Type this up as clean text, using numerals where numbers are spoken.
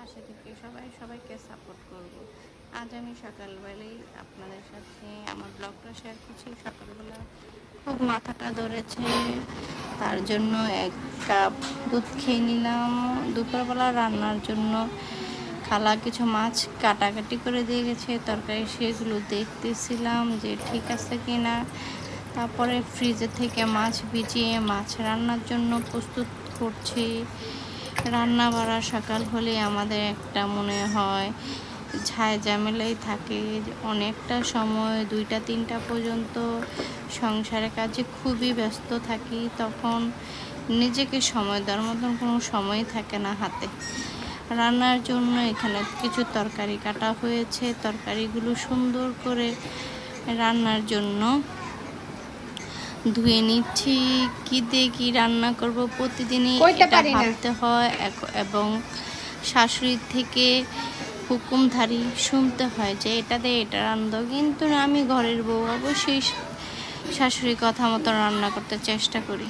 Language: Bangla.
পাশে থেকে সবাইকে সাপোর্ট করব। আজ আমি সকালবেলায় আপনাদের সাথে আমার ব্লগটা শেয়ার করছি। সকালবেলা খুব মাথাটা ধরেছে, তার জন্য 1 কাপ দুধ খেয়ে নিলাম। দুপুরবেলা রান্নার জন্য খালা কিছু মাছ কাটাকাটি করে দিয়ে গেছে তরকারি, সেগুলো দেখতেছিলাম যে ঠিক আছে কিনা। তারপরে ফ্রিজে থেকে মাছ ভিজিয়ে মাছ রান্নার জন্য প্রস্তুত করছি। রান্না বাড়া সকাল হলে আমাদের একটা মনে হয় ঝাই ঝামেলাই থাকে, অনেকটা সময় 2টা-3টা পর্যন্ত সংসারের কাজে খুবই ব্যস্ত থাকি। তখন নিজেকে সময় দেওয়ার মতন কোনো সময় থাকে না হাতে। রান্নার জন্য এখানে কিছু তরকারি কাটা হয়েছে, তরকারিগুলো সুন্দর করে রান্নার জন্য ধুয়ে নিচ্ছি। কি দিয়ে কি রান্না করব প্রতিদিনই এটা ভাবতে হয় এবং শাশুড়ির থেকে হুকুমধারি শুনতে হয় যে এটা দিয়ে এটা রান্না। কিন্তু আমি ঘরের বউ, অবশ্যই শাশুড়ির কথা মতো রান্না করতে চেষ্টা করি।